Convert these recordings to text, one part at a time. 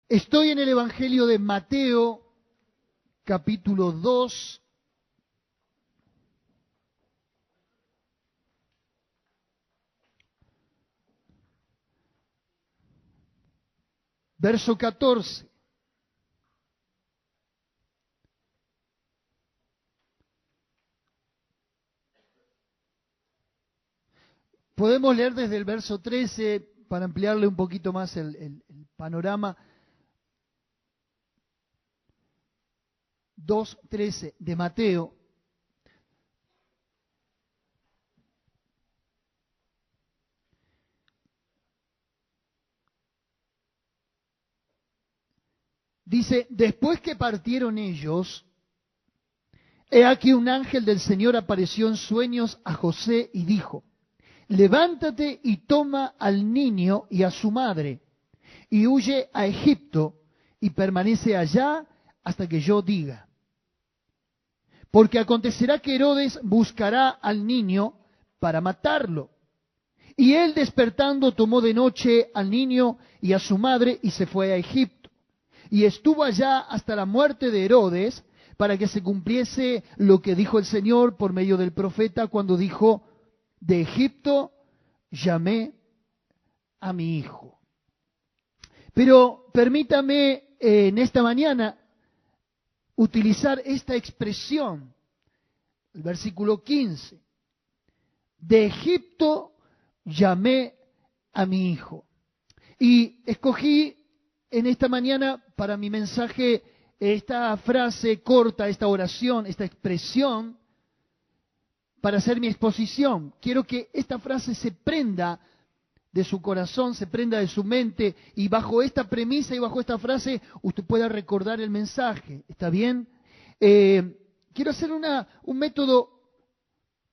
Estoy en el Evangelio de Mateo, capítulo 2. Verso 14. Podemos leer desde el verso 13 para ampliarle un poquito más el panorama. 2:13 de Mateo. Dice, después que partieron ellos, he aquí un ángel del Señor apareció en sueños a José y dijo, levántate y toma al niño y a su madre, y huye a Egipto, y permanece allá hasta que yo diga. Porque acontecerá que Herodes buscará al niño para matarlo. Y él despertando tomó de noche al niño y a su madre y se fue a Egipto. Y estuvo allá hasta la muerte de Herodes, para que se cumpliese lo que dijo el Señor por medio del profeta cuando dijo, de Egipto llamé a mi hijo. Pero permítame en esta mañana utilizar esta expresión, el versículo 15. De Egipto llamé a mi hijo. Y escogí en esta mañana para mi mensaje esta frase corta, esta oración, esta expresión, para hacer mi exposición. Quiero que esta frase se prenda de su corazón, se prenda de su mente, y bajo esta premisa y bajo esta frase usted pueda recordar el mensaje. ¿Está bien? Quiero hacer un método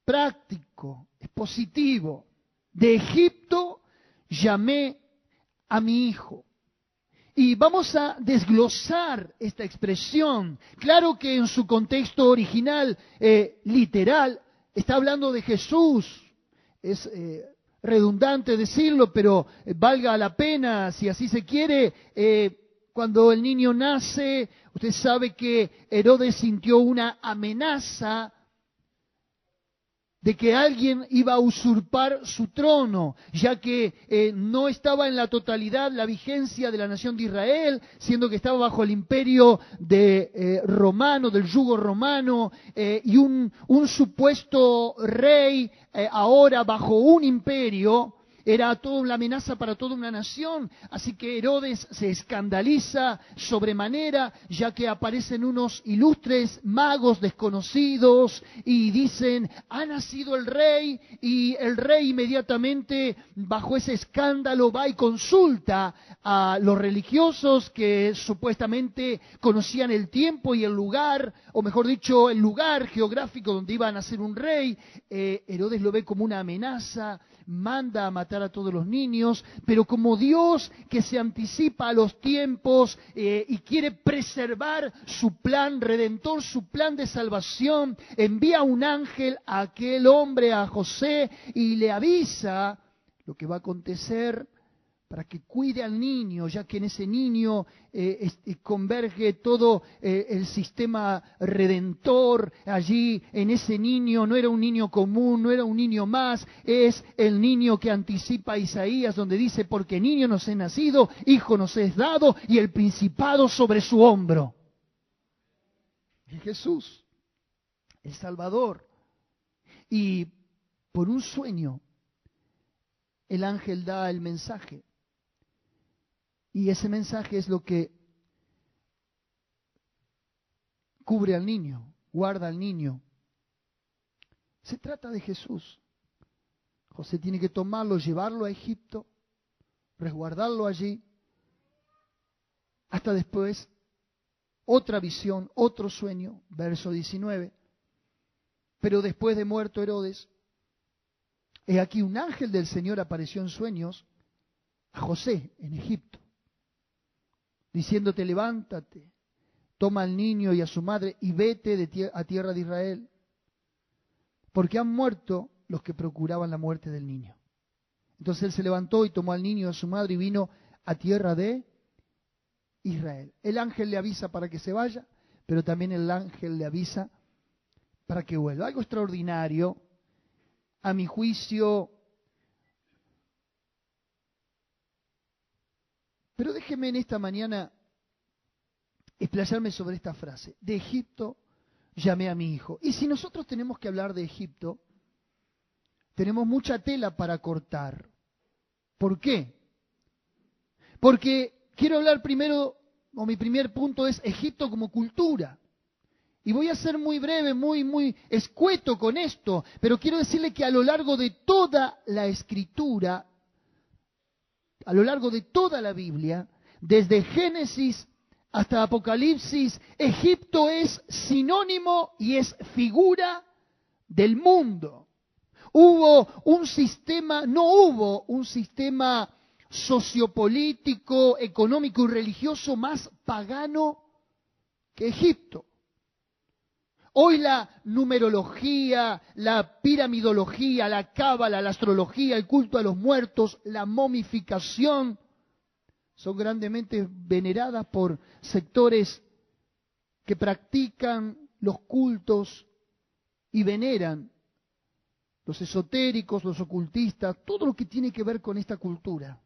práctico, expositivo. De Egipto llamé a mi hijo. Y vamos a desglosar esta expresión. Claro que en su contexto original, literal, está hablando de Jesús. Es redundante decirlo, pero valga la pena, si así se quiere. Cuando el niño nace, usted sabe que Herodes sintió una amenaza de que alguien iba a usurpar su trono, ya que no estaba en la totalidad la vigencia de la nación de Israel, siendo que estaba bajo el imperio romano, del yugo romano, y un supuesto rey ahora bajo un imperio era toda una amenaza para toda una nación. Así que Herodes se escandaliza sobremanera, ya que aparecen unos ilustres magos desconocidos y dicen, ha nacido el rey, y el rey inmediatamente bajo ese escándalo va y consulta a los religiosos que supuestamente conocían el tiempo y el lugar, o mejor dicho, el lugar geográfico donde iba a nacer un rey. Herodes lo ve como una amenaza, manda a matar a todos los niños, pero como Dios que se anticipa a los tiempos y quiere preservar su plan redentor, su plan de salvación, envía un ángel a aquel hombre, a José, y le avisa lo que va a acontecer para que cuide al niño, ya que en ese niño converge todo el sistema redentor. Allí en ese niño no era un niño común, no era un niño más, es el niño que anticipa a Isaías, donde dice, porque niño nos es nacido, hijo nos es dado, y el principado sobre su hombro. Y Jesús, el Salvador. Y por un sueño, el ángel da el mensaje. Y ese mensaje es lo que cubre al niño, guarda al niño. Se trata de Jesús. José tiene que tomarlo, llevarlo a Egipto, resguardarlo allí, hasta después otra visión, otro sueño, verso 19. Pero después de muerto Herodes, he aquí un ángel del Señor apareció en sueños a José en Egipto, diciéndote, levántate, toma al niño y a su madre y vete a tierra de Israel, porque han muerto los que procuraban la muerte del niño. Entonces él se levantó y tomó al niño y a su madre y vino a tierra de Israel. El ángel le avisa para que se vaya, pero también el ángel le avisa para que vuelva. Algo extraordinario, a mi juicio. Pero déjeme en esta mañana explayarme sobre esta frase. De Egipto llamé a mi hijo. Y si nosotros tenemos que hablar de Egipto, tenemos mucha tela para cortar. ¿Por qué? Porque quiero hablar primero, o mi primer punto es Egipto como cultura. Y voy a ser muy breve, muy escueto con esto, pero quiero decirle que a lo largo de toda la Escritura, a lo largo de toda la Biblia, desde Génesis hasta Apocalipsis, Egipto es sinónimo y es figura del mundo. No hubo un sistema sociopolítico, económico y religioso más pagano que Egipto. Hoy la numerología, la piramidología, la cábala, la astrología, el culto a los muertos, la momificación, son grandemente veneradas por sectores que practican los cultos y veneran los esotéricos, los ocultistas, todo lo que tiene que ver con esta cultura.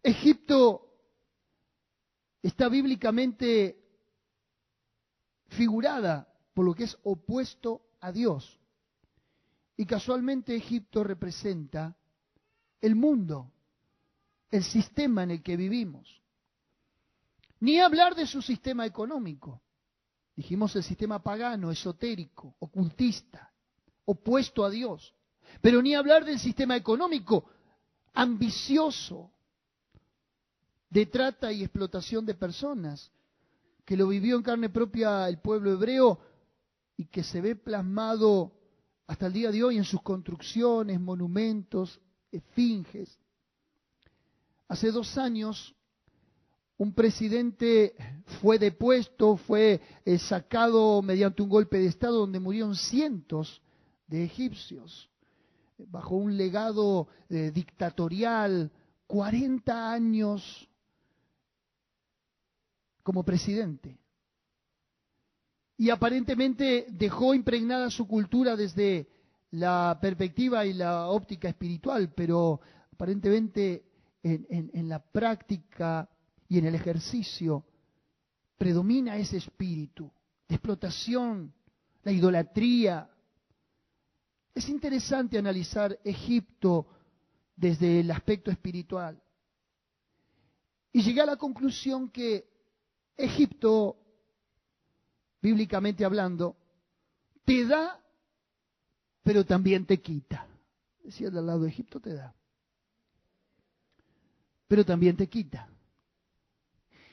Egipto está bíblicamente figurada por lo que es opuesto a Dios. Y casualmente Egipto representa el mundo, el sistema en el que vivimos. Ni hablar de su sistema económico. Dijimos el sistema pagano, esotérico, ocultista, opuesto a Dios. Pero ni hablar del sistema económico, ambicioso, de trata y explotación de personas, que lo vivió en carne propia el pueblo hebreo y que se ve plasmado hasta el día de hoy en sus construcciones, monumentos, esfinges. Hace 2 años un presidente fue depuesto, fue sacado mediante un golpe de Estado donde murieron cientos de egipcios, bajo un legado dictatorial, 40 años como presidente. Y aparentemente dejó impregnada su cultura desde la perspectiva y la óptica espiritual, pero aparentemente en la práctica y en el ejercicio predomina ese espíritu de explotación, la idolatría. Es interesante analizar Egipto desde el aspecto espiritual. Y llegué a la conclusión que Egipto, bíblicamente hablando, te da, pero también te quita. Decía de al lado, Egipto te da, pero también te quita.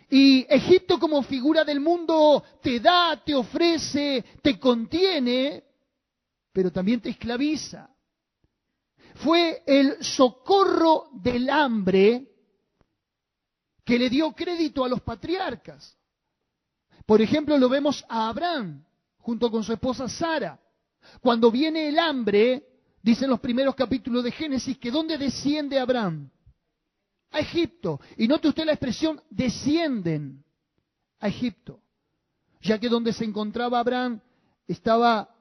Y Egipto como figura del mundo te da, te ofrece, te contiene, pero también te esclaviza. Fue el socorro del hambre que le dio crédito a los patriarcas. Por ejemplo, lo vemos a Abraham junto con su esposa Sara. Cuando viene el hambre, dicen los primeros capítulos de Génesis, que ¿dónde desciende Abraham? A Egipto. Y note usted la expresión, descienden a Egipto. Ya que donde se encontraba Abraham estaba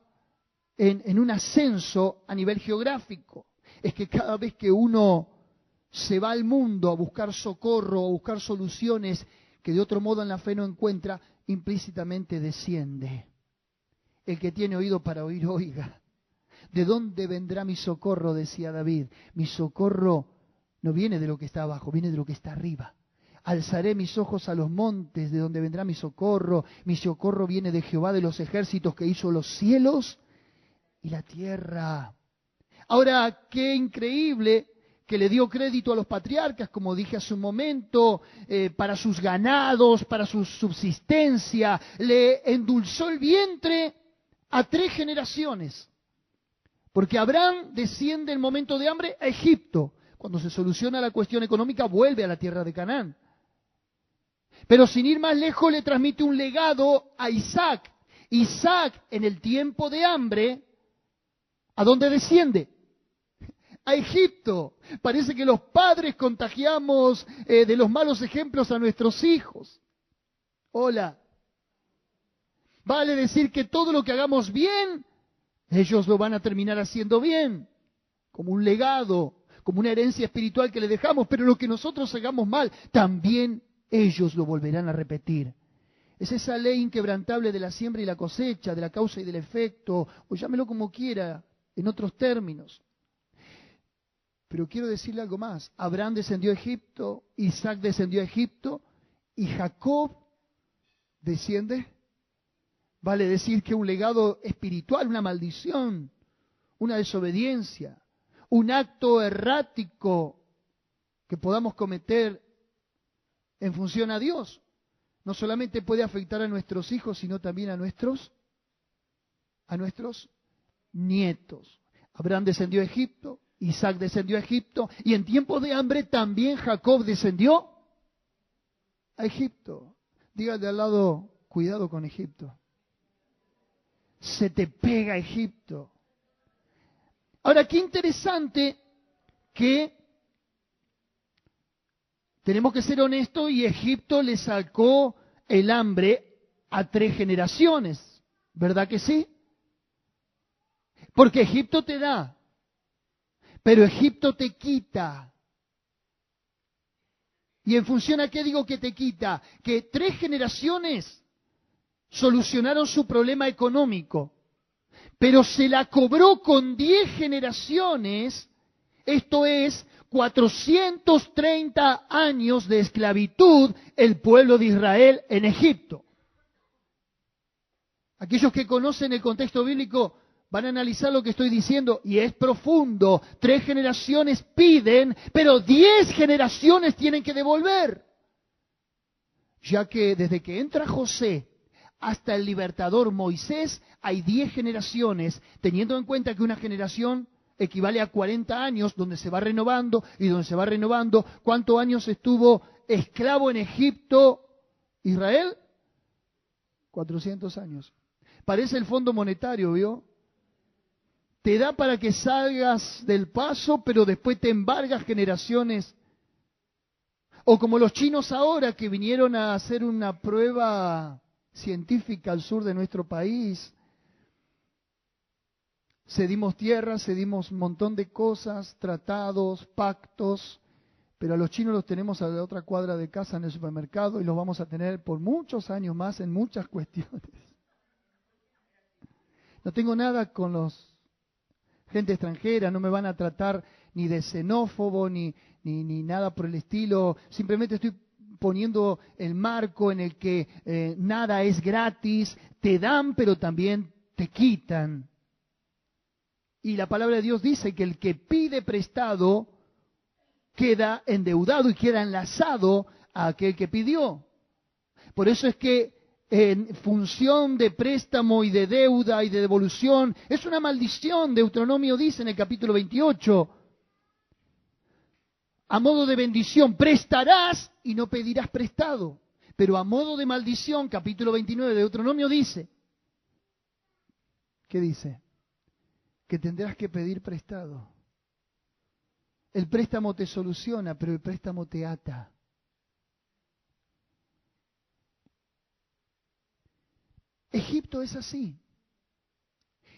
en un ascenso a nivel geográfico. Es que cada vez que uno se va al mundo a buscar socorro, a buscar soluciones que de otro modo en la fe no encuentra, implícitamente desciende. El que tiene oído para oír, oiga. ¿De dónde vendrá mi socorro?, decía David. Mi socorro no viene de lo que está abajo, viene de lo que está arriba. Alzaré mis ojos a los montes, de donde vendrá mi socorro. Mi socorro viene de Jehová de los ejércitos, que hizo los cielos y la tierra. Ahora, qué increíble que le dio crédito a los patriarcas, como dije hace un momento, para sus ganados, para su subsistencia. Le endulzó el vientre a 3 generaciones. Porque Abraham desciende en momento de hambre a Egipto. Cuando se soluciona la cuestión económica, vuelve a la tierra de Canaán. Pero sin ir más lejos, le transmite un legado a Isaac. Isaac, en el tiempo de hambre, ¿a dónde desciende? a Egipto. Parece que los padres contagiamos de los malos ejemplos a nuestros hijos. Hola. Vale decir que todo lo que hagamos bien, ellos lo van a terminar haciendo bien, como un legado, como una herencia espiritual que le dejamos, pero lo que nosotros hagamos mal, también ellos lo volverán a repetir. Es esa ley inquebrantable de la siembra y la cosecha, de la causa y del efecto, o llámelo como quiera, en otros términos. Pero quiero decirle algo más. Abraham descendió a Egipto, Isaac descendió a Egipto, y Jacob desciende. Vale decir que un legado espiritual, una maldición, una desobediencia, un acto errático que podamos cometer en función a Dios, no solamente puede afectar a nuestros hijos, sino también a nuestros nietos. Abraham descendió a Egipto, Isaac descendió a Egipto, y en tiempo de hambre también Jacob descendió a Egipto. Dígale al lado, cuidado con Egipto. Se te pega Egipto. Ahora, qué interesante que tenemos que ser honestos y Egipto le sacó el hambre a 3 generaciones. ¿Verdad que sí? Porque Egipto te da, pero Egipto te quita. ¿Y en función a qué digo que te quita? Que 3 generaciones solucionaron su problema económico, pero se la cobró con 10 generaciones, esto es 430 años de esclavitud el pueblo de Israel en Egipto. Aquellos que conocen el contexto bíblico van a analizar lo que estoy diciendo y es profundo. 3 generaciones piden, pero 10 generaciones tienen que devolver. Ya que desde que entra José hasta el libertador Moisés hay 10 generaciones, teniendo en cuenta que una generación equivale a 40 años, donde se va renovando y donde se va renovando. ¿Cuántos años estuvo esclavo en Egipto Israel? 400 años. Parece el Fondo Monetario, ¿vio? Te da para que salgas del paso, pero después te embargas generaciones. O como los chinos ahora que vinieron a hacer una prueba científica al sur de nuestro país. Cedimos tierra, cedimos un montón de cosas, tratados, pactos, pero a los chinos los tenemos a la otra cuadra de casa en el supermercado y los vamos a tener por muchos años más en muchas cuestiones. No tengo nada con los gente extranjera, no me van a tratar ni de xenófobo ni nada por el estilo, simplemente estoy poniendo el marco en el que nada es gratis, te dan pero también te quitan. Y la palabra de Dios dice que el que pide prestado queda endeudado y queda enlazado a aquel que pidió. Por eso es que en función de préstamo y de deuda y de devolución, es una maldición. Deuteronomio dice en el capítulo 28, a modo de bendición, prestarás y no pedirás prestado. Pero a modo de maldición, capítulo 29 de Deuteronomio dice, ¿qué dice? Que tendrás que pedir prestado. El préstamo te soluciona, pero el préstamo te ata. Egipto es así.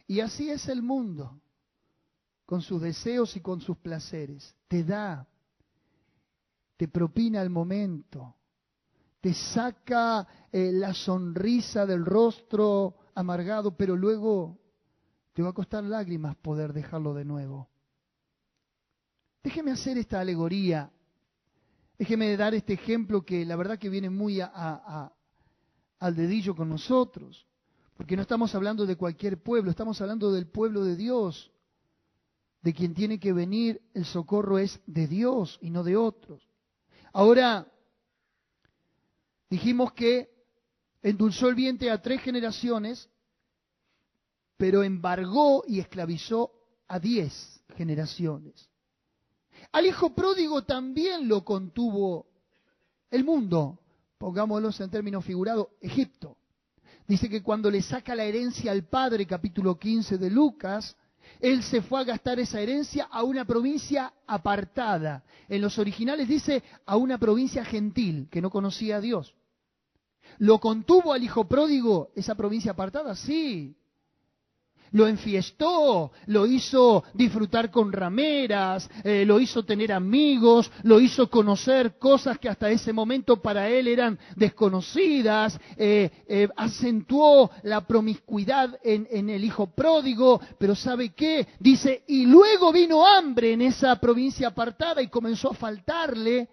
Y así es el mundo, con sus deseos y con sus placeres. Te da, te propina el momento, te saca la sonrisa del rostro amargado, pero luego te va a costar lágrimas poder dejarlo de nuevo. Déjeme hacer esta alegoría, déjeme dar este ejemplo que la verdad que viene muy al dedillo con nosotros, porque no estamos hablando de cualquier pueblo, estamos hablando del pueblo de Dios, de quien tiene que venir el socorro es de Dios y no de otros. Ahora, dijimos que endulzó el vientre a 3 generaciones, pero embargó y esclavizó a 10 generaciones. Al hijo pródigo también lo contuvo el mundo, pongámoslo en términos figurados, Egipto. Dice que cuando le saca la herencia al padre, capítulo 15 de Lucas, Él se fue a gastar esa herencia a una provincia apartada. En los originales dice a una provincia gentil, que no conocía a Dios. ¿Lo contuvo al hijo pródigo esa provincia apartada? Sí. Lo enfiestó, lo hizo disfrutar con rameras, lo hizo tener amigos, lo hizo conocer cosas que hasta ese momento para él eran desconocidas, acentuó la promiscuidad en el hijo pródigo, pero ¿sabe qué? Dice, y luego vino hambre en esa provincia apartada y comenzó a faltarle,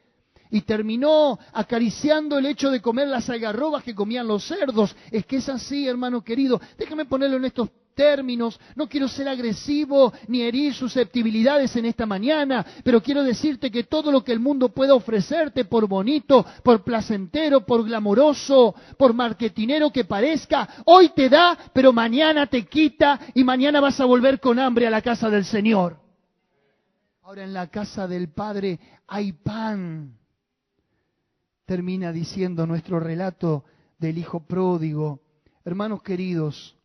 y terminó acariciando el hecho de comer las algarrobas que comían los cerdos. Es que es así, hermano querido. Déjame ponerlo en estos términos. No quiero ser agresivo ni herir susceptibilidades en esta mañana, pero quiero decirte que todo lo que el mundo pueda ofrecerte, por bonito, por placentero, por glamoroso, por marketinero que parezca, hoy te da, pero mañana te quita y mañana vas a volver con hambre a la casa del Señor. Ahora en la casa del Padre hay pan. Termina diciendo nuestro relato del hijo pródigo. Hermanos queridos,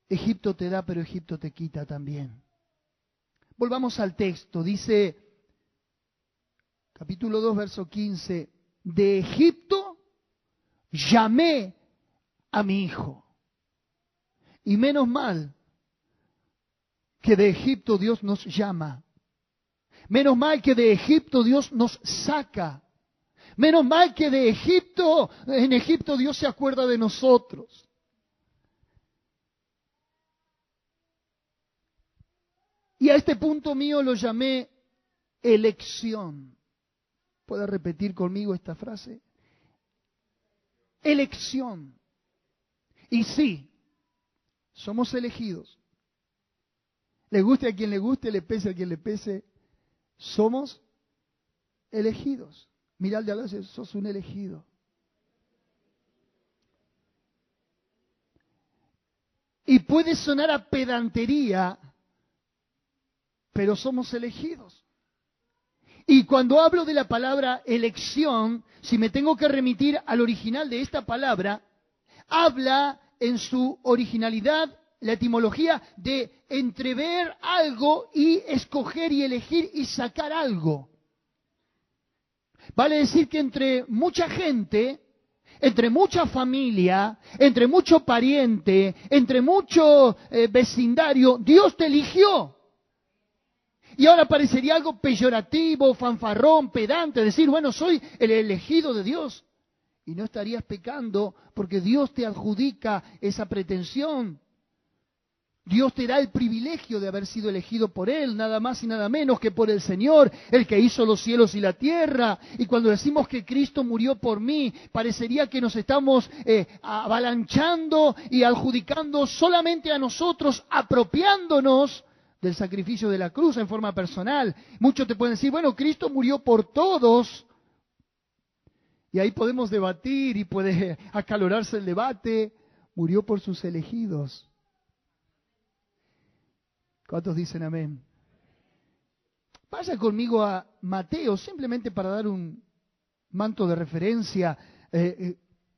Egipto te da, pero Egipto te quita también. Volvamos al texto. Dice, capítulo 2, verso 15, de Egipto llamé a mi hijo. Y menos mal que de Egipto Dios nos llama. Menos mal que de Egipto Dios nos saca. Menos mal que en Egipto Dios se acuerda de nosotros. Y a este punto mío lo llamé elección. ¿Puede repetir conmigo esta frase? Elección. Y sí, somos elegidos. Le guste a quien le guste, le pese a quien le pese, somos elegidos. Mira al de al lado y dice, sos un elegido. Y puede sonar a pedantería, pero somos elegidos. Y cuando hablo de la palabra elección, si me tengo que remitir al original de esta palabra, habla en su originalidad, la etimología, de entrever algo y escoger y elegir y sacar algo. Vale decir que entre mucha gente, entre mucha familia, entre mucho pariente, entre mucho vecindario, Dios te eligió. Y ahora parecería algo peyorativo, fanfarrón, pedante, decir, bueno, soy el elegido de Dios. Y no estarías pecando porque Dios te adjudica esa pretensión. Dios te da el privilegio de haber sido elegido por Él, nada más y nada menos que por el Señor, el que hizo los cielos y la tierra. Y cuando decimos que Cristo murió por mí, parecería que nos estamos avalanchando y adjudicando solamente a nosotros, apropiándonos del sacrificio de la cruz en forma personal. Muchos te pueden decir, bueno, Cristo murió por todos. Y ahí podemos debatir y puede acalorarse el debate. Murió por sus elegidos. ¿Cuántos dicen amén? Vaya conmigo a Mateo, simplemente para dar un manto de referencia.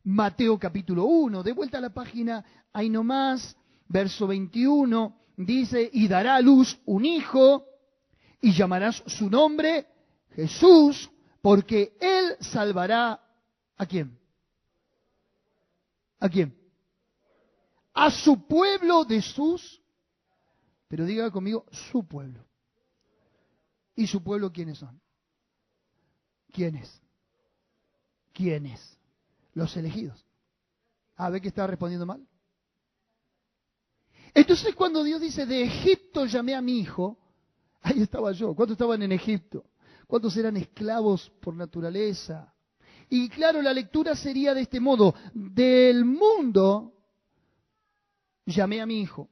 Mateo capítulo 1, de vuelta a la página, ahí nomás, verso 21, dice, y dará a luz un hijo, y llamarás su nombre Jesús, porque Él salvará, ¿a quién? ¿A quién? A su pueblo de sus. Pero diga conmigo, su pueblo. ¿Y su pueblo quiénes son? ¿Quiénes? ¿Quiénes? Los elegidos. Ah, ¿ve que estaba respondiendo mal? Entonces cuando Dios dice, de Egipto llamé a mi hijo, ahí estaba yo. ¿Cuántos estaban en Egipto? ¿Cuántos eran esclavos por naturaleza? Y claro, la lectura sería de este modo, del mundo llamé a mi hijo.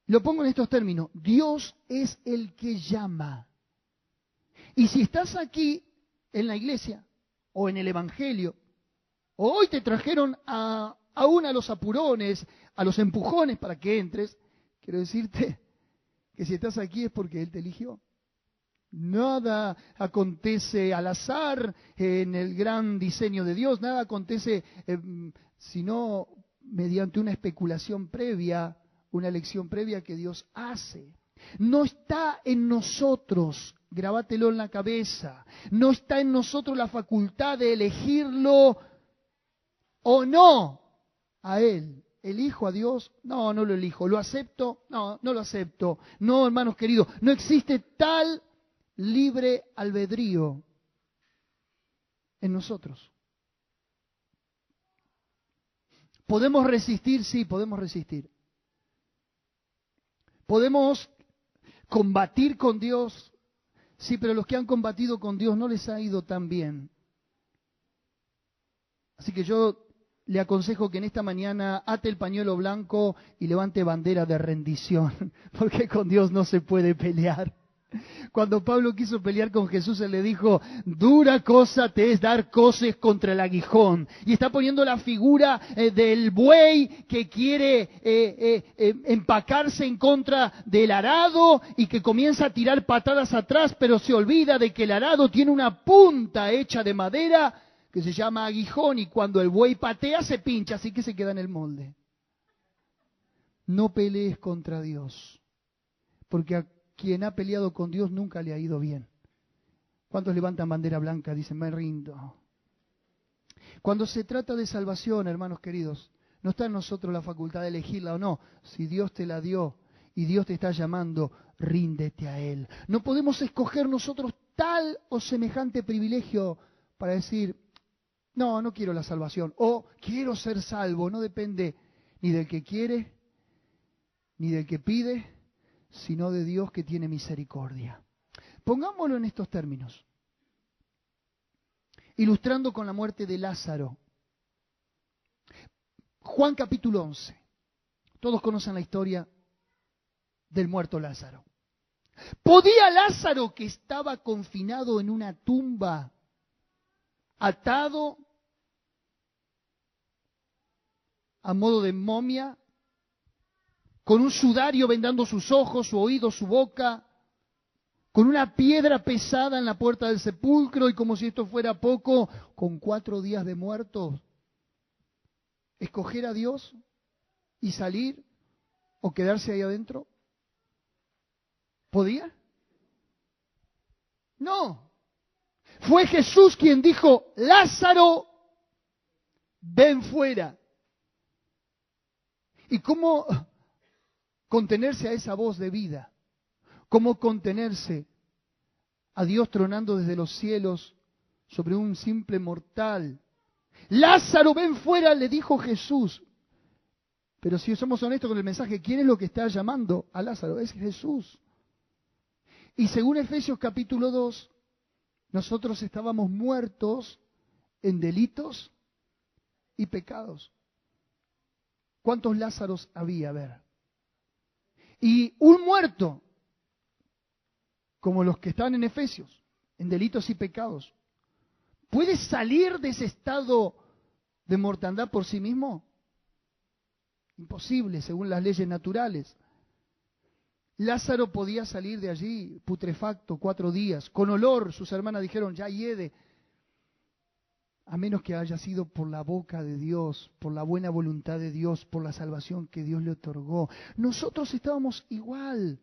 Lo pongo en estos términos, Dios es el que llama. Y si estás aquí en la iglesia o en el evangelio, o hoy te trajeron aún a los apurones, a los empujones para que entres, quiero decirte que si estás aquí es porque Él te eligió. Nada acontece al azar en el gran diseño de Dios, nada acontece sino mediante una especulación previa una elección previa que Dios hace. No está en nosotros, grábatelo en la cabeza, no está en nosotros la facultad de elegirlo o no a Él. ¿Elijo a Dios? No, no lo elijo. ¿Lo acepto? No, no lo acepto. No, hermanos queridos, no existe tal libre albedrío en nosotros. ¿Podemos resistir? Sí, podemos resistir. ¿Podemos combatir con Dios? Sí, pero los que han combatido con Dios no les ha ido tan bien. Así que yo le aconsejo que en esta mañana ate el pañuelo blanco y levante bandera de rendición, porque con Dios no se puede pelear. Cuando Pablo quiso pelear con Jesús, él le dijo, dura cosa te es dar coces contra el aguijón. Y está poniendo la figura del buey que quiere empacarse en contra del arado y que comienza a tirar patadas atrás, pero se olvida de que el arado tiene una punta hecha de madera que se llama aguijón, y cuando el buey patea se pincha, así que se queda en el molde. No pelees contra Dios, porque a quien ha peleado con Dios nunca le ha ido bien. ¿Cuántos levantan bandera blanca? Dicen, me rindo. Cuando se trata de salvación, hermanos queridos, no está en nosotros la facultad de elegirla o no. Si Dios te la dio y Dios te está llamando, ríndete a Él. No podemos escoger nosotros tal o semejante privilegio para decir, no, no quiero la salvación, o quiero ser salvo. No depende ni del que quiere, ni del que pide, sino de Dios que tiene misericordia. Pongámoslo en estos términos, ilustrando con la muerte de Lázaro. Juan capítulo 11. Todos conocen la historia del muerto Lázaro. ¿Podía Lázaro, que estaba confinado en una tumba, atado a modo de momia, con un sudario vendando sus ojos, su oído, su boca, con una piedra pesada en la puerta del sepulcro, y como si esto fuera poco, con 4 días de muerto, escoger a Dios y salir o quedarse ahí adentro? ¿Podía? No. Fue Jesús quien dijo, Lázaro, ven fuera. ¿Y cómo contenerse a esa voz de vida? ¿Cómo contenerse a Dios tronando desde los cielos sobre un simple mortal? Lázaro, ven fuera, le dijo Jesús. Pero si somos honestos con el mensaje, ¿quién es lo que está llamando a Lázaro? Es Jesús. Y según Efesios capítulo 2, nosotros estábamos muertos en delitos y pecados. ¿Cuántos Lázaros había? A ver. Y un muerto, como los que están en Efesios, en delitos y pecados, ¿puede salir de ese estado de mortandad por sí mismo? Imposible, según las leyes naturales. Lázaro podía salir de allí putrefacto 4 días, con olor. Sus hermanas dijeron, ya hiede, a menos que haya sido por la boca de Dios, por la buena voluntad de Dios, por la salvación que Dios le otorgó. Nosotros estábamos igual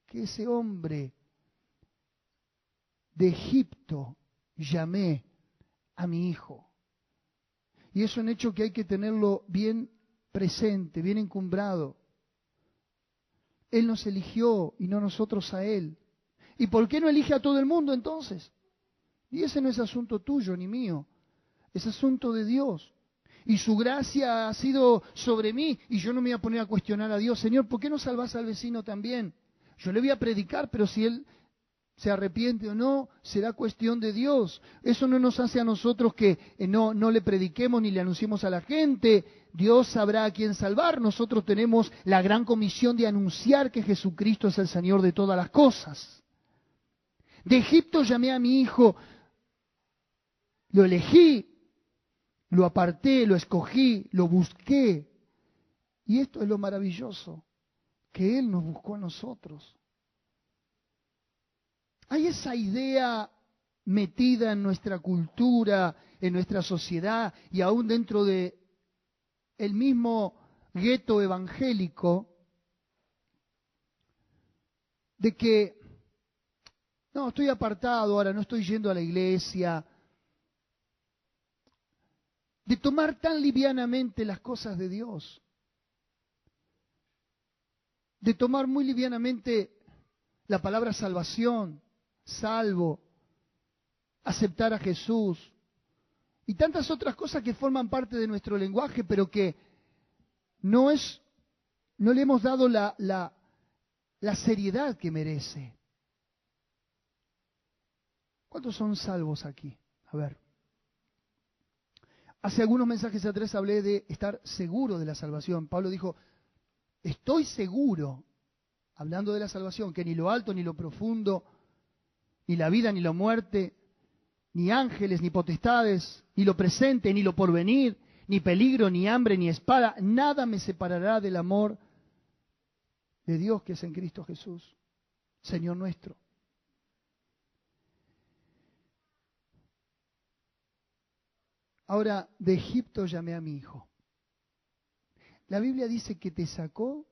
que ese hombre. De Egipto llamé a mi hijo. Y es un hecho que hay que tenerlo bien presente, bien encumbrado. Él nos eligió y no nosotros a Él. ¿Y por qué no elige a todo el mundo entonces? Y ese no es asunto tuyo ni mío, es asunto de Dios. Y su gracia ha sido sobre mí, y yo no me voy a poner a cuestionar a Dios. Señor, ¿por qué no salvas al vecino también? Yo le voy a predicar, pero si él se arrepiente o no, será cuestión de Dios. Eso no nos hace a nosotros que no le prediquemos ni le anunciemos a la gente. Dios sabrá a quién salvar. Nosotros tenemos la gran comisión de anunciar que Jesucristo es el Señor de todas las cosas. De Egipto llamé a mi hijo, lo elegí, lo aparté, lo escogí, lo busqué. Y esto es lo maravilloso, que Él nos buscó a nosotros. Hay esa idea metida en nuestra cultura, en nuestra sociedad y aún dentro de el mismo gueto evangélico, de que, no, estoy apartado ahora, no estoy yendo a la iglesia, de tomar tan livianamente las cosas de Dios, de tomar muy livianamente la palabra salvación, salvo, aceptar a Jesús y tantas otras cosas que forman parte de nuestro lenguaje, pero que no le hemos dado la seriedad que merece. ¿Cuántos son salvos aquí? A ver. Hace algunos mensajes atrás hablé de estar seguro de la salvación. Pablo dijo, estoy seguro, hablando de la salvación, que ni lo alto ni lo profundo, ni la vida ni la muerte, ni ángeles ni potestades, ni lo presente ni lo porvenir, ni peligro, ni hambre, ni espada, nada me separará del amor de Dios que es en Cristo Jesús, Señor nuestro. Ahora, de Egipto llamé a mi hijo. La Biblia dice que te sacó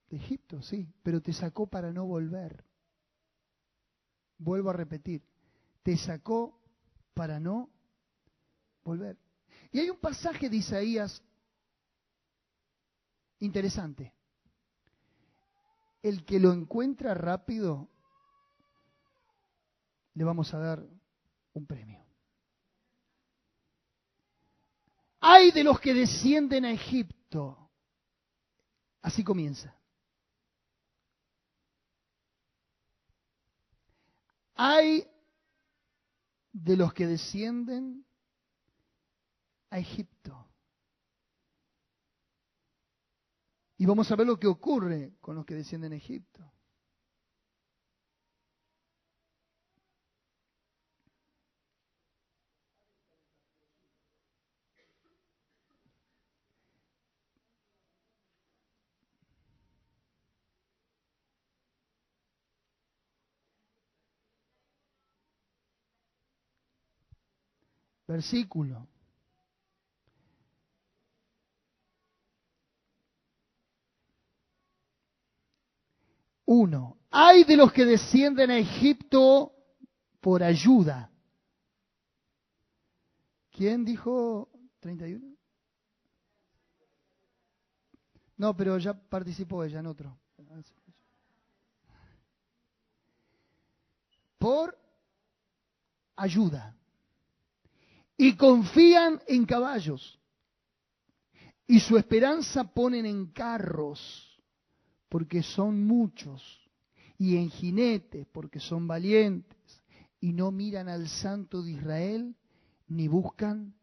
de Egipto, sí, pero te sacó para no volver. Vuelvo a repetir, te sacó para no volver. Y hay un pasaje de Isaías interesante. El que lo encuentra rápido, le vamos a dar un premio. ¡Ay de los que descienden a Egipto! Así comienza. ¡Ay de los que descienden a Egipto! Y vamos a ver lo que ocurre con los que descienden a Egipto. Versículo. Uno. Ay de los que descienden a Egipto por ayuda. ¿Quién dijo 31? No, pero ya participó ella en otro. Por ayuda. Y confían en caballos. Y su esperanza ponen en carros, porque son muchos. Y en jinetes, porque son valientes. Y no miran al Santo de Israel, ni buscan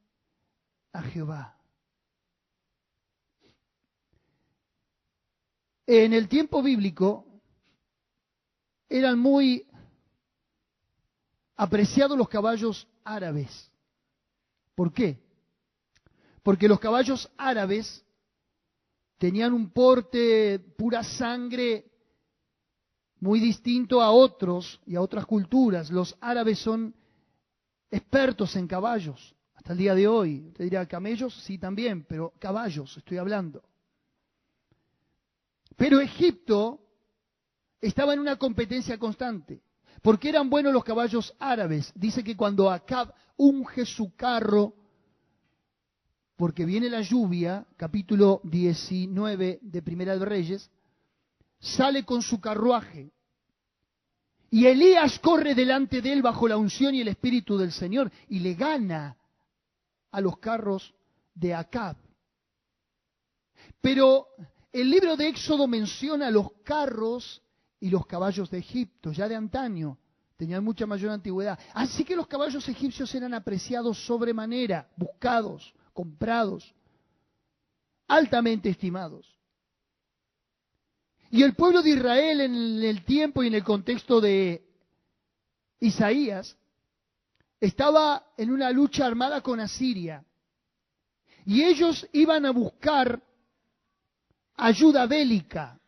a Jehová. En el tiempo bíblico eran muy apreciados los caballos árabes. ¿Por qué? Porque los caballos árabes tenían un porte pura sangre muy distinto a otros y a otras culturas. Los árabes son expertos en caballos. Hasta el día de hoy, te diría camellos, sí también, pero caballos estoy hablando. Pero Egipto estaba en una competencia constante. ¿Por qué eran buenos los caballos árabes? Dice que cuando Acab unge su carro, porque viene la lluvia, capítulo 19 de Primera de Reyes, sale con su carruaje. Y Elías corre delante de él bajo la unción y el espíritu del Señor y le gana a los carros de Acab. Pero el libro de Éxodo menciona los carros y los caballos de Egipto, ya de antaño, tenían mucha mayor antigüedad. Así que los caballos egipcios eran apreciados sobremanera, buscados, comprados, altamente estimados. Y el pueblo de Israel en el tiempo y en el contexto de Isaías estaba en una lucha armada con Asiria. Y ellos iban a buscar ayuda bélica.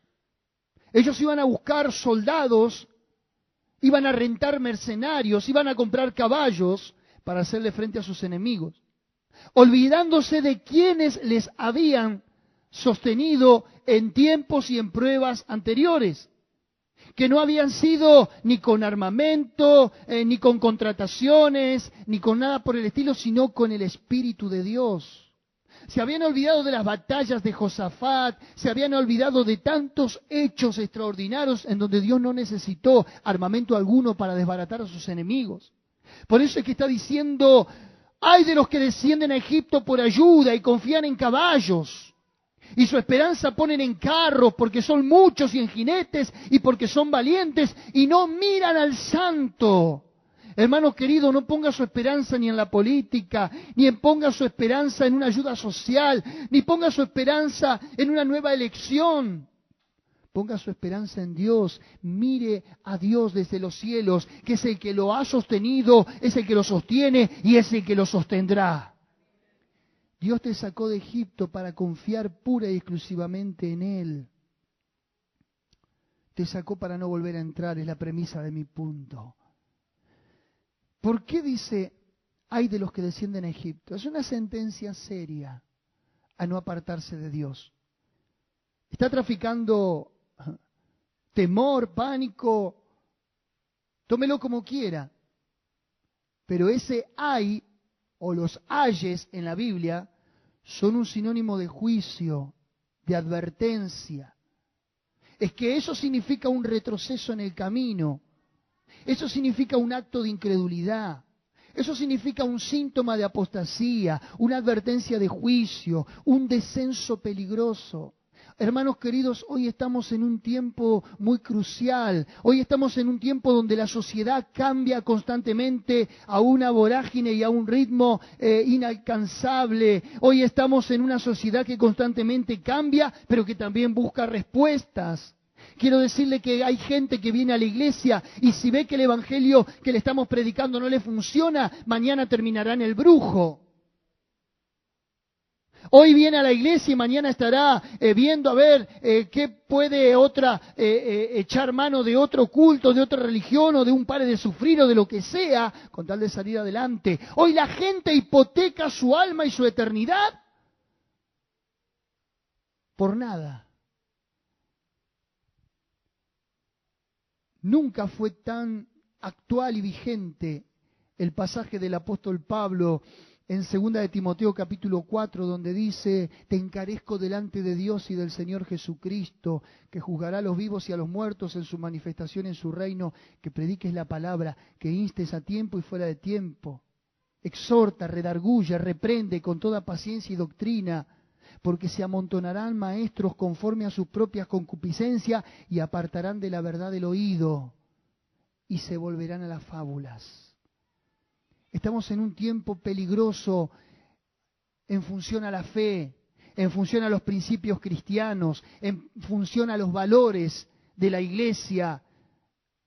Ellos iban a buscar soldados, iban a rentar mercenarios, iban a comprar caballos para hacerle frente a sus enemigos, olvidándose de quienes les habían sostenido en tiempos y en pruebas anteriores. que no habían sido ni con armamento, ni con contrataciones, ni con nada por el estilo, sino con el Espíritu de Dios. Se habían olvidado de las batallas de Josafat, se habían olvidado de tantos hechos extraordinarios en donde Dios no necesitó armamento alguno para desbaratar a sus enemigos. Por eso es que está diciendo, ¡ay de los que descienden a Egipto por ayuda y confían en caballos! Y su esperanza ponen en carros porque son muchos y en jinetes y porque son valientes y no miran al Santo. Hermano querido, no ponga su esperanza ni en la política, ni ponga su esperanza en una ayuda social, ni ponga su esperanza en una nueva elección. Ponga su esperanza en Dios, mire a Dios desde los cielos, que es el que lo ha sostenido, es el que lo sostiene y es el que lo sostendrá. Dios te sacó de Egipto para confiar pura y exclusivamente en Él. Te sacó para no volver a entrar, es la premisa de mi punto. ¿Por qué dice, ay de los que descienden a Egipto? Es una sentencia seria a no apartarse de Dios. Está traficando temor, pánico, tómelo como quiera. Pero ese ay o los ayes en la Biblia son un sinónimo de juicio, de advertencia. Es que eso significa un retroceso en el camino. Eso significa un acto de incredulidad. Eso significa un síntoma de apostasía, una advertencia de juicio, un descenso peligroso. Hermanos queridos, hoy estamos en un tiempo muy crucial. Hoy estamos en un tiempo donde la sociedad cambia constantemente a una vorágine y a un ritmo inalcanzable. Hoy estamos en una sociedad que constantemente cambia, pero que también busca respuestas. Quiero decirle que hay gente que viene a la iglesia y si ve que el evangelio que le estamos predicando no le funciona, mañana terminará en el brujo. Hoy viene a la iglesia y mañana estará viendo a ver qué puede echar mano de otro culto, de otra religión o de un pare de sufrir o de lo que sea con tal de salir adelante. Hoy la gente hipoteca su alma y su eternidad por nada. Nunca fue tan actual y vigente el pasaje del apóstol Pablo en 2 de Timoteo capítulo 4, donde dice, te encarezco delante de Dios y del Señor Jesucristo, que juzgará a los vivos y a los muertos en su manifestación en su reino, que prediques la palabra, que instes a tiempo y fuera de tiempo. Exhorta, redarguye, reprende con toda paciencia y doctrina, porque se amontonarán maestros conforme a sus propias concupiscencias y apartarán de la verdad el oído y se volverán a las fábulas. Estamos en un tiempo peligroso en función a la fe, en función a los principios cristianos, en función a los valores de la iglesia,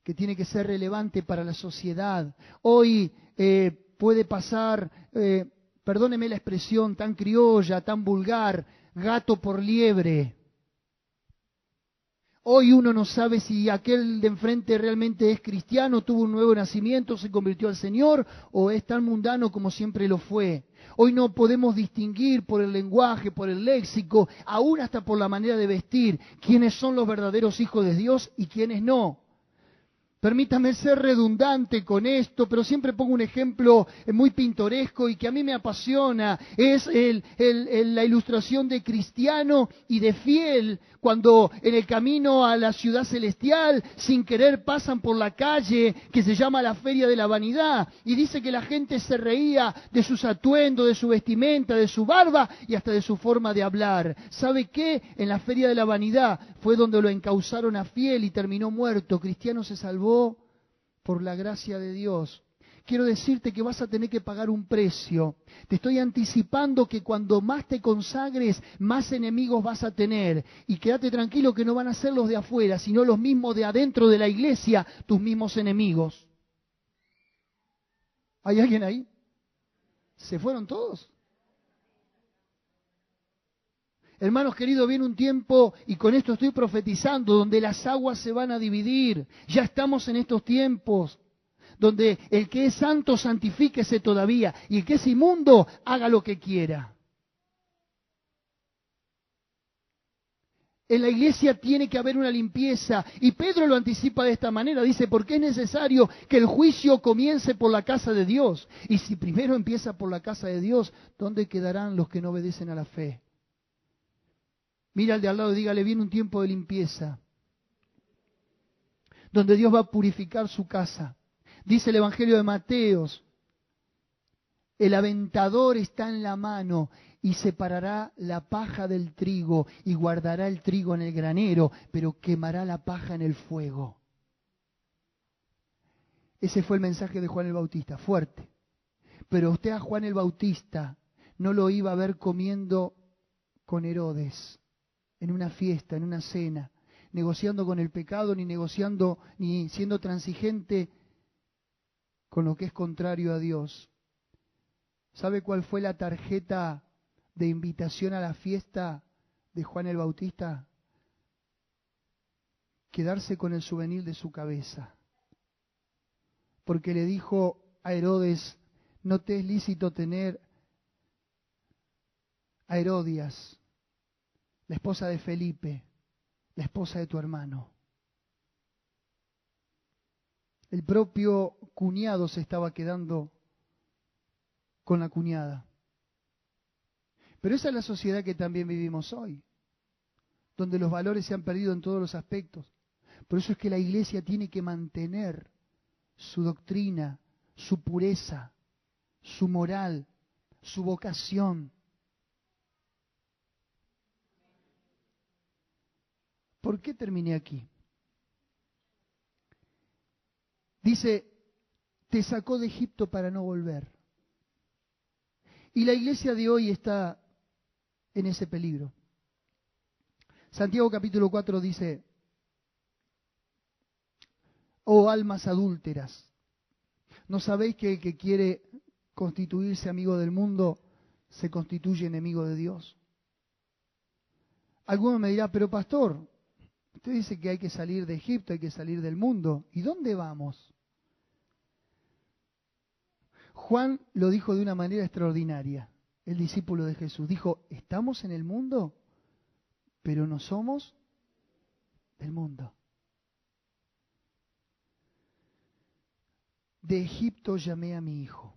que tiene que ser relevante para la sociedad. Hoy puede pasar, perdóneme la expresión tan criolla, tan vulgar, gato por liebre. Hoy uno no sabe si aquel de enfrente realmente es cristiano, tuvo un nuevo nacimiento, se convirtió al Señor, o es tan mundano como siempre lo fue. Hoy no podemos distinguir por el lenguaje, por el léxico, aún hasta por la manera de vestir, quiénes son los verdaderos hijos de Dios y quiénes no. Permítame ser redundante con esto, pero siempre pongo un ejemplo muy pintoresco y que a mí me apasiona. Es la ilustración de cristiano y de fiel cuando en el camino a la ciudad celestial, sin querer pasan por la calle que se llama la Feria de la Vanidad. Y dice que la gente se reía de sus atuendos, de su vestimenta, de su barba y hasta de su forma de hablar. ¿Sabe qué? En la Feria de la Vanidad fue donde lo encausaron a fiel y terminó muerto. Cristiano se salvó por la gracia de Dios. Quiero decirte que vas a tener que pagar un precio. Te estoy anticipando que cuando más te consagres, más enemigos vas a tener. Y quédate tranquilo que no van a ser los de afuera, sino los mismos de adentro de la iglesia, tus mismos enemigos. ¿Hay alguien ahí? ¿Se fueron todos? Hermanos queridos, viene un tiempo, y con esto estoy profetizando, donde las aguas se van a dividir. Ya estamos en estos tiempos, donde el que es santo santifíquese todavía, y el que es inmundo haga lo que quiera. En la iglesia tiene que haber una limpieza. Y Pedro lo anticipa de esta manera. Dice, porque es necesario que el juicio comience por la casa de Dios. Y si primero empieza por la casa de Dios, ¿dónde quedarán los que no obedecen a la fe? Mira al de al lado y dígale, viene un tiempo de limpieza, donde Dios va a purificar su casa. Dice el Evangelio de Mateos, el aventador está en la mano y separará la paja del trigo y guardará el trigo en el granero, pero quemará la paja en el fuego. Ese fue el mensaje de Juan el Bautista, fuerte. Pero usted a Juan el Bautista no lo iba a ver comiendo con Herodes, en una fiesta, en una cena, negociando con el pecado, ni negociando, ni siendo transigente con lo que es contrario a Dios. ¿Sabe cuál fue la tarjeta de invitación a la fiesta de Juan el Bautista? Quedarse con el souvenir de su cabeza. Porque le dijo a Herodes, no te es lícito tener a Herodias, la esposa de Felipe, la esposa de tu hermano. El propio cuñado se estaba quedando con la cuñada. Pero esa es la sociedad que también vivimos hoy, donde los valores se han perdido en todos los aspectos. Por eso es que la iglesia tiene que mantener su doctrina, su pureza, su moral, su vocación. ¿Por qué terminé aquí? Dice, te sacó de Egipto para no volver. Y la iglesia de hoy está en ese peligro. Santiago capítulo 4 dice, oh almas adúlteras, ¿no sabéis que el que quiere constituirse amigo del mundo se constituye enemigo de Dios? Alguno me dirá, pero pastor, usted dice que hay que salir de Egipto, hay que salir del mundo. ¿Y dónde vamos? Juan lo dijo de una manera extraordinaria, el discípulo de Jesús. Dijo, estamos en el mundo, pero no somos del mundo. De Egipto llamé a mi hijo.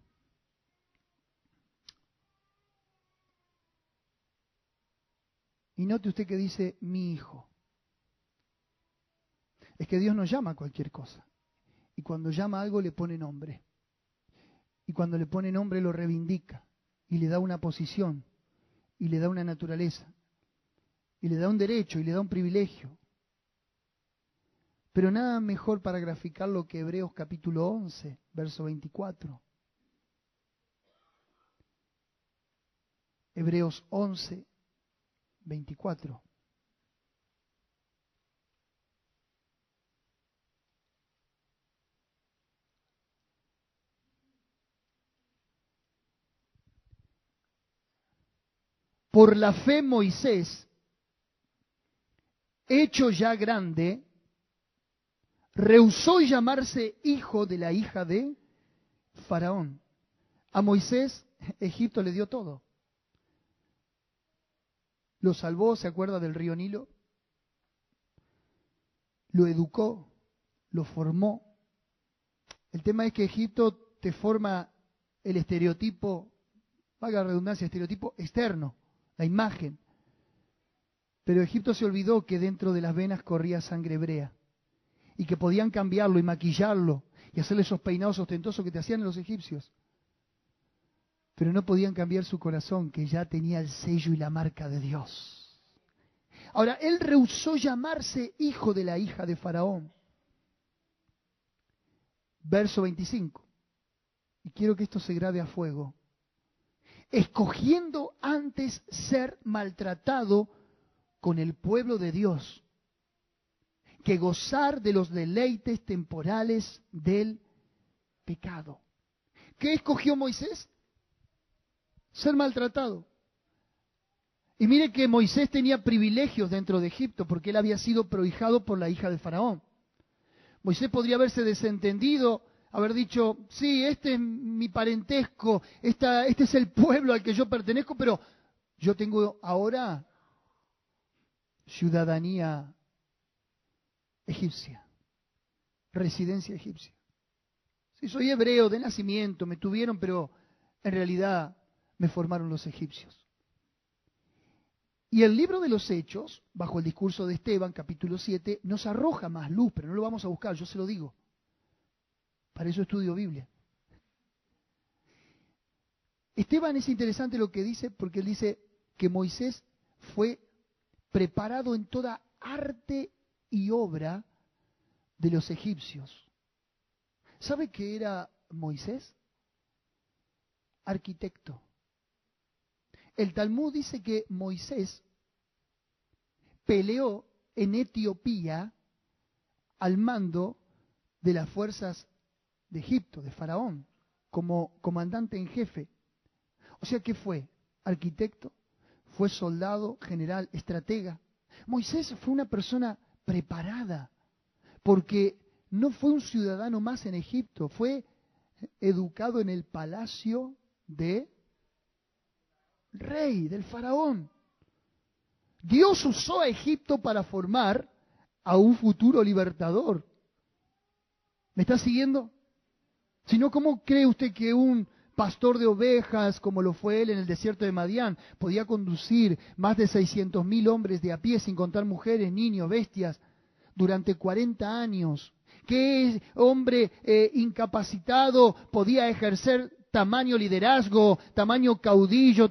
Y note usted que dice mi hijo. Es que Dios no llama a cualquier cosa. Y cuando llama a algo le pone nombre. Y cuando le pone nombre lo reivindica. Y le da una posición. Y le da una naturaleza. Y le da un derecho y le da un privilegio. Pero nada mejor para graficarlo que Hebreos capítulo 11, verso 24. Hebreos 11, 24. Por la fe Moisés, hecho ya grande, rehusó llamarse hijo de la hija de Faraón. A Moisés, Egipto le dio todo. Lo salvó, ¿se acuerda del río Nilo? Lo educó, lo formó. El tema es que Egipto te forma el estereotipo, valga la redundancia, estereotipo externo, la imagen. Pero Egipto se olvidó que dentro de las venas corría sangre hebrea y que podían cambiarlo y maquillarlo y hacerle esos peinados ostentosos que te hacían los egipcios. Pero no podían cambiar su corazón, que ya tenía el sello y la marca de Dios. Ahora, él rehusó llamarse hijo de la hija de Faraón. Verso 25. Y quiero que esto se grabe a fuego. Escogiendo antes ser maltratado con el pueblo de Dios, que gozar de los deleites temporales del pecado. ¿Qué escogió Moisés? Ser maltratado. Y mire que Moisés tenía privilegios dentro de Egipto porque él había sido prohijado por la hija de Faraón. Moisés podría haberse desentendido, haber dicho, sí, este es mi parentesco, este es el pueblo al que yo pertenezco, pero yo tengo ahora ciudadanía egipcia, residencia egipcia. Sí, soy hebreo de nacimiento, me tuvieron, pero en realidad me formaron los egipcios. Y el libro de los Hechos, bajo el discurso de Esteban, capítulo 7, nos arroja más luz, pero no lo vamos a buscar, yo se lo digo. Para eso estudio Biblia. Esteban es interesante lo que dice, porque él dice que Moisés fue preparado en toda arte y obra de los egipcios. ¿Sabe qué era Moisés? Arquitecto. El Talmud dice que Moisés peleó en Etiopía al mando de las fuerzas de Egipto, de Faraón, como comandante en jefe. O sea que fue arquitecto, fue soldado, general, estratega. Moisés fue una persona preparada, porque no fue un ciudadano más en Egipto, fue educado en el palacio de rey, del faraón. Dios usó a Egipto para formar a un futuro libertador. ¿Me está siguiendo? Si no, ¿cómo cree usted que un pastor de ovejas, como lo fue él en el desierto de Madián, podía conducir más de 600.000 hombres de a pie, sin contar mujeres, niños, bestias, durante 40 años? ¿Qué hombre incapacitado podía ejercer tamaño liderazgo, tamaño caudillo,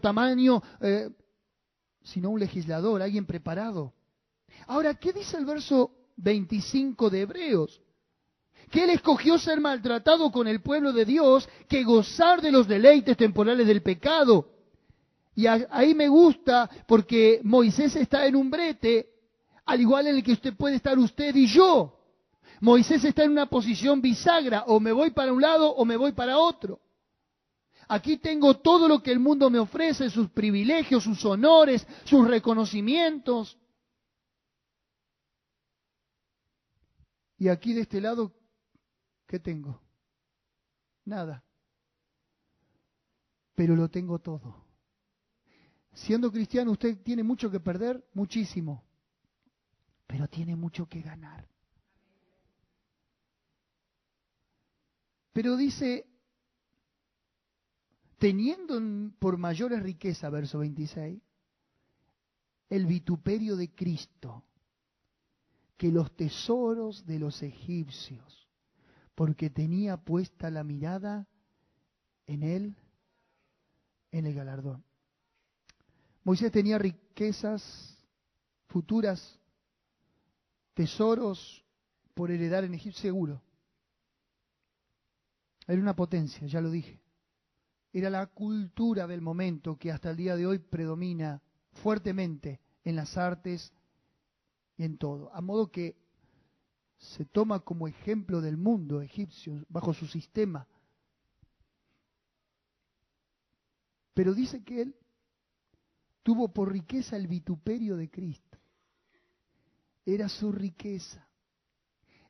sino un legislador, alguien preparado? Ahora, ¿qué dice el verso 25 de Hebreos? Que él escogió ser maltratado con el pueblo de Dios que gozar de los deleites temporales del pecado. Y ahí me gusta, porque Moisés está en un brete, al igual en el que usted puede estar usted y yo. Moisés está en una posición bisagra, o me voy para un lado o me voy para otro. Aquí tengo todo lo que el mundo me ofrece, sus privilegios, sus honores, sus reconocimientos. Y aquí de este lado, ¿qué tengo? Nada. Pero lo tengo todo. Siendo cristiano, usted tiene mucho que perder, muchísimo. Pero tiene mucho que ganar. Pero dice, teniendo por mayores riqueza, verso 26, el vituperio de Cristo, que los tesoros de los egipcios, porque tenía puesta la mirada en él, en el galardón. Moisés tenía riquezas futuras, tesoros por heredar en Egipto, seguro. Era una potencia, ya lo dije. Era la cultura del momento que hasta el día de hoy predomina fuertemente en las artes y en todo. A modo que se toma como ejemplo del mundo egipcio bajo su sistema. Pero dice que él tuvo por riqueza el vituperio de Cristo. Era su riqueza.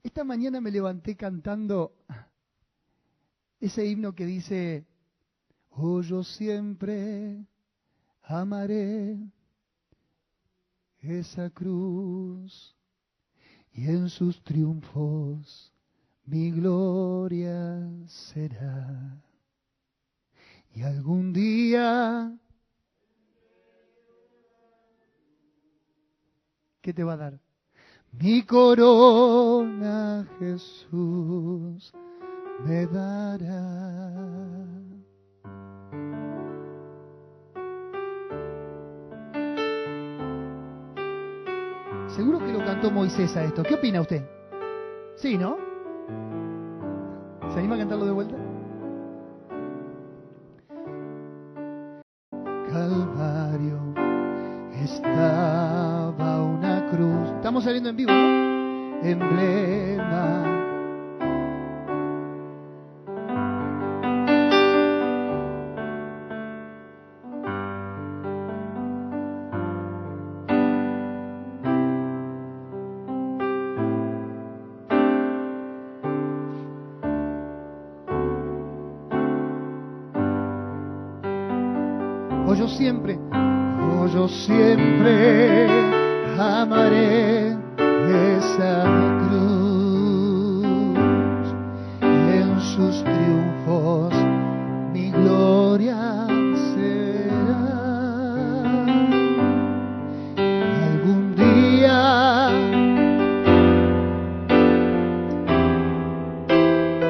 Esta mañana me levanté cantando ese himno que dice: oh, yo siempre amaré esa cruz, y en sus triunfos mi gloria será. Y algún día, ¿qué te va a dar? Mi corona Jesús me dará. Seguro que lo cantó Moisés a esto. ¿Qué opina usted? Sí, ¿no? ¿Se anima a cantarlo de vuelta? Calvario estaba una cruz. Estamos saliendo en vivo, ¿no? Emblema. yo siempre amaré esa cruz, en sus triunfos mi gloria será. Algún día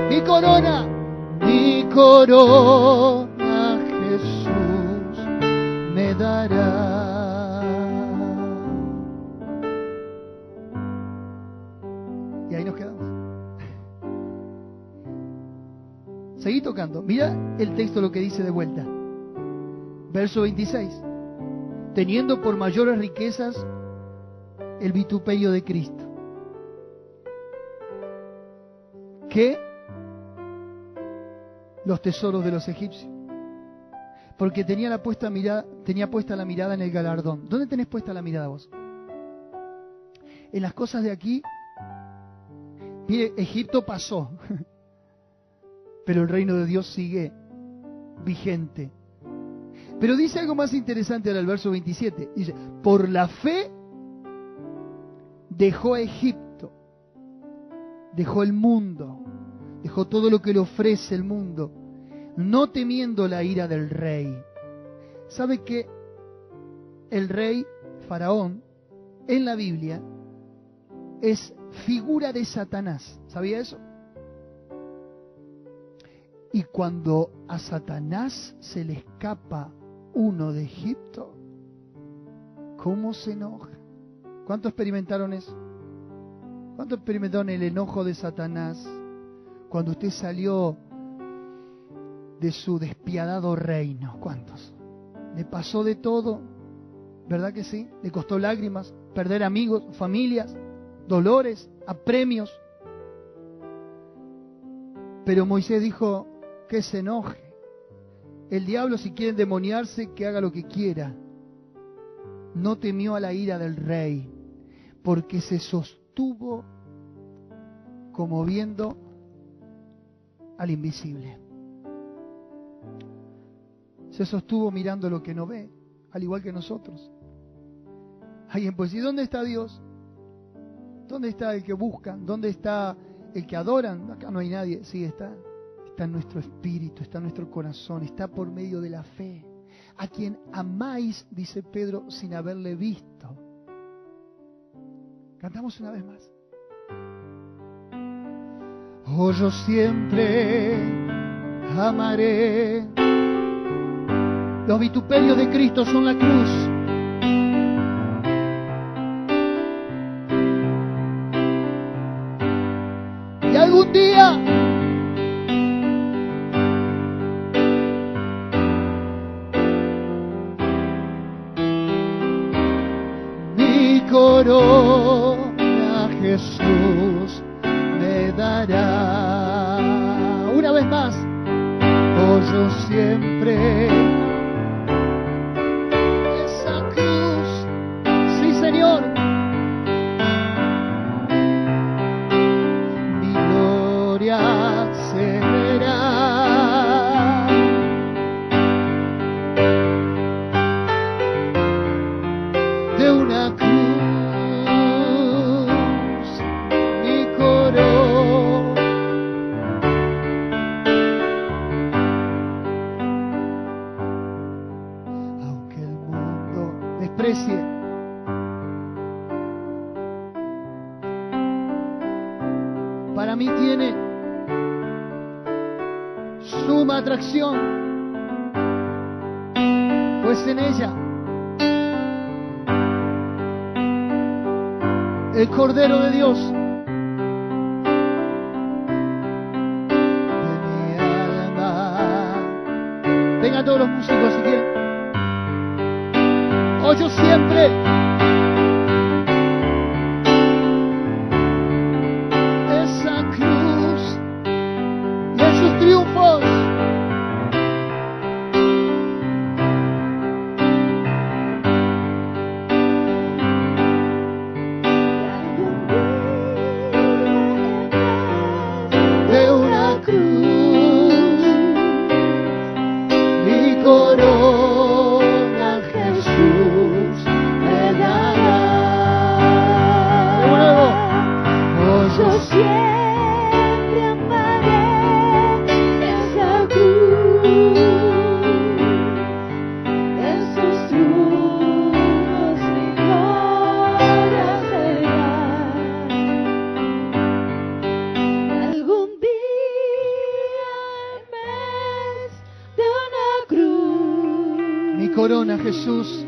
mi corona Jesús me dará. Y ahí nos quedamos. Seguí tocando. Mira el texto lo que dice de vuelta. Verso 26. Teniendo por mayores riquezas el vituperio de Cristo, que los tesoros de los egipcios. Porque tenía puesta la mirada en el galardón. ¿Dónde tenés puesta la mirada vos? En las cosas de aquí. Mire, Egipto pasó, pero el reino de Dios sigue vigente. Pero dice algo más interesante ahora el verso 27. Dice, por la fe dejó Egipto, dejó el mundo, dejó todo lo que le ofrece el mundo, no temiendo la ira del rey. ¿Sabe que el rey Faraón en la Biblia es figura de Satanás? ¿Sabía eso? Y cuando a Satanás se le escapa uno de Egipto, ¿cómo se enoja? ¿Cuánto experimentaron eso? ¿Cuánto experimentaron el enojo de Satanás cuando usted salió de su despiadado reino? ¿Cuántos? Le pasó de todo, ¿verdad que sí? Le costó lágrimas, perder amigos, familias, dolores, apremios. Pero Moisés dijo que se enoje. El diablo, si quiere endemoniarse, que haga lo que quiera. No temió a la ira del rey, porque se sostuvo como viendo al invisible. Se sostuvo mirando lo que no ve, al igual que nosotros. Alguien puede decir, ¿dónde está Dios? ¿Dónde está el que buscan? ¿Dónde está el que adoran? Acá no hay nadie. Sí, está en nuestro espíritu, está en nuestro corazón, está por medio de la fe. A quien amáis, dice Pedro, sin haberle visto. Cantamos una vez más. Oh, yo siempre amaré. Los vituperios de Cristo son la cruz. Y algún día mi corona Jesús me dará. Una vez más. Oh, yo siempre esa cruz, sí, Señor, mi gloria será. De una cruz mi corona. Aunque el mundo desprecie, para mí tiene suma atracción, pues en ella el Cordero de Dios de mi alma. Vengan todos los músicos si quieren. Oh, yo siempre esa cruz y en sus triunfos de una cruz mi corona Jesús me dará. corona, Jesús.